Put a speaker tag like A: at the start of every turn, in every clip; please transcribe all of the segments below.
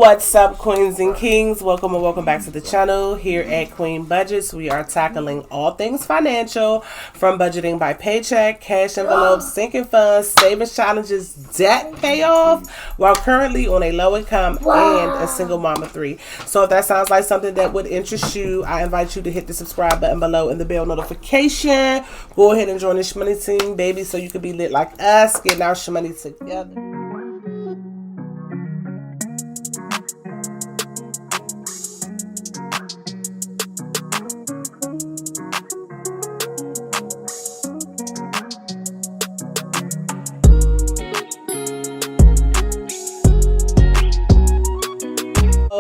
A: What's up, queens and kings? Welcome and welcome back to the channel. Here at Queen Budgets, we are tackling all things financial, from budgeting by paycheck, cash envelopes, sinking funds, savings challenges, debt payoff, while currently on a low income and a single mom of 3. So if that sounds like something that would interest you, I invite you to hit the subscribe button below and the bell notification. Go ahead and join the Shmoney team, baby, so you can be lit like us, getting our Shmoney together.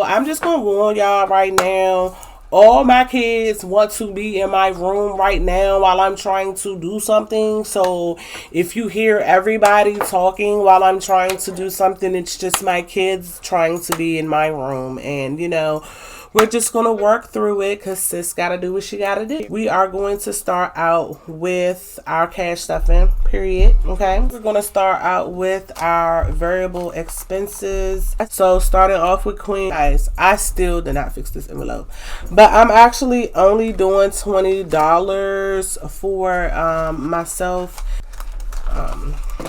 A: I'm just gonna warn y'all right now, all my kids want to be in my room right now while I'm trying to do something. So if you hear everybody talking while I'm trying to do something, it's just my kids trying to be in my room. And you know, we're just going to work through it because sis got to do what she got to do. We are going to start out with our cash stuffing, period. Okay. We're going to start out with our variable expenses. So starting off with Queen. Guys, I still did not fix this envelope, but I'm actually only doing $20 for myself.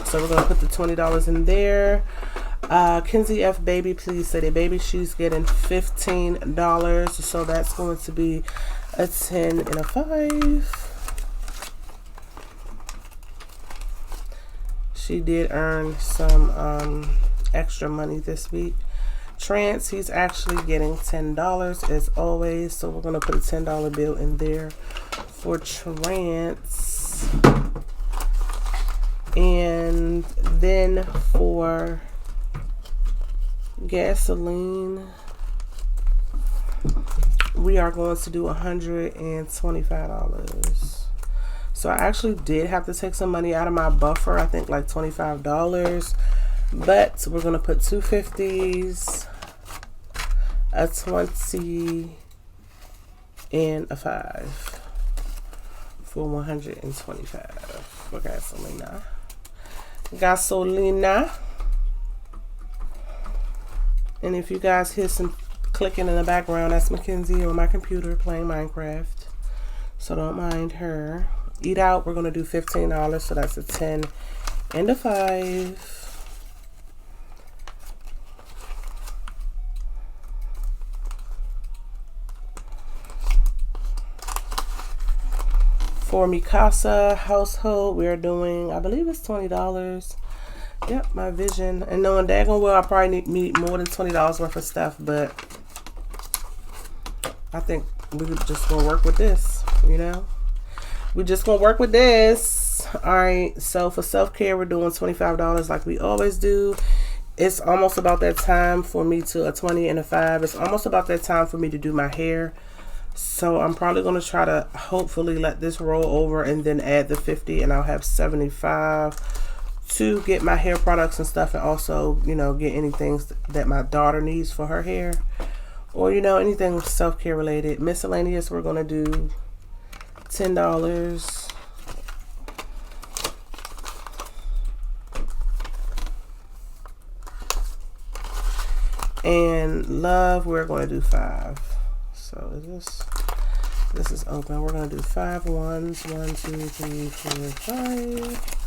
A: So we're going to put the $20 in there. Kenzie F. Baby, please say that baby. She's getting $15. So that's going to be a 10 and a 5. She did earn some extra money this week. Trance, he's actually getting $10 as always. So we're going to put a $10 bill in there for Trance. And then for gasoline, we are going to do $125. So I actually did have to take some money out of my buffer, I think like $25, but we're going to put 2 50s, a 20, and a 5 for 125 for gasolina. And if you guys hear some clicking in the background, that's Mackenzie on my computer playing Minecraft. So don't mind her. Eat out, we're going to do $15. So that's a 10 and a 5. For Mikasa household, we're doing, I believe it's $20. Yep, my vision. And knowing daggone well, I probably need more than $20 worth of stuff, but I think we're just gonna work with this, you know? We're just gonna work with this. Alright, so for self-care, we're doing $25 like we always do. It's almost about that time for me to, a 20 and a 5. It's almost about that time for me to do my hair. So I'm probably gonna try to hopefully let this roll over and then add the 50, and I'll have 75 to get my hair products and stuff, and also, you know, get anything that my daughter needs for her hair, or, you know, anything self-care related. Miscellaneous, we're going to do $10. And love, we're going to do 5. So this is open. We're going to do 5 ones. 1, 2, 3, 4, 5.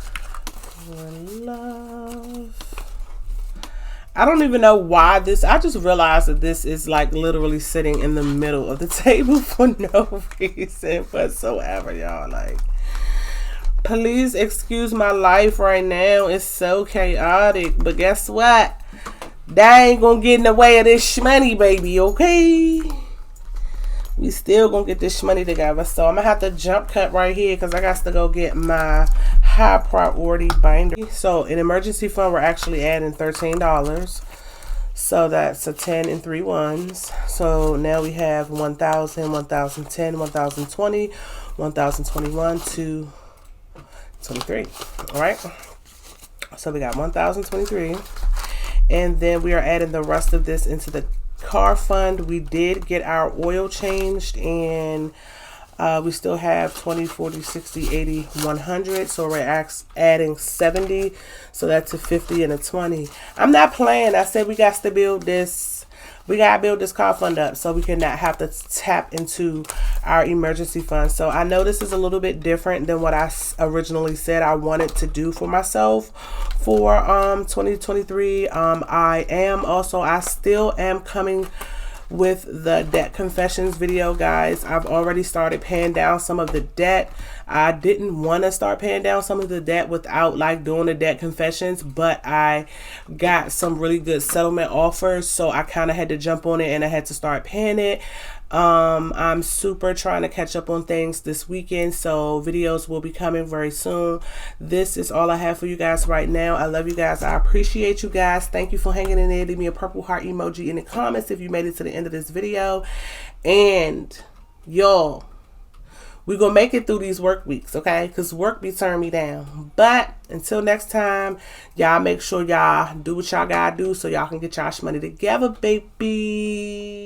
A: Love. I don't even know why this, I just realized that this is like literally sitting in the middle of the table for no reason whatsoever, y'all. Like, please excuse my life right now. It's so chaotic, but guess what? That ain't gonna get in the way of this shmoney, baby, okay? We still gonna get this money together. So I'm gonna have to jump cut right here because I got to go get my high priority binder. So in emergency fund, we're actually adding $13. So that's a 10 and 3 ones. So now we have 1,000, 1,010, 1,020, 1,021 to 23. All right. So we got 1,023. And then we are adding the rest of this into the car fund. We did get our oil changed, and we still have 20, 40, 60, 80, 100. So we're adding 70. So that's a 50 and a 20. I'm not playing. I said we got to build this. we gotta build this car fund up so we can not have to tap into our emergency fund. So I know this is a little bit different than what I originally said I wanted to do for myself for 2023. I still am coming with the debt confessions video, guys. I've already started paying down some of the debt. I didn't want to start paying down some of the debt without like doing the debt confessions, but I got some really good settlement offers, so I kind of had to jump on it and I had to start paying it. I'm super trying to catch up on things this weekend, so videos will be coming very soon. This is all I have for you guys right now. I love you guys. I appreciate you guys. Thank you for hanging in there. Leave me a purple heart emoji in the comments if you made it to the end of this video. And y'all, we're gonna make it through these work weeks, okay? Because work be turning me down. But until next time, y'all make sure y'all do what y'all gotta do so y'all can get y'all money together, baby.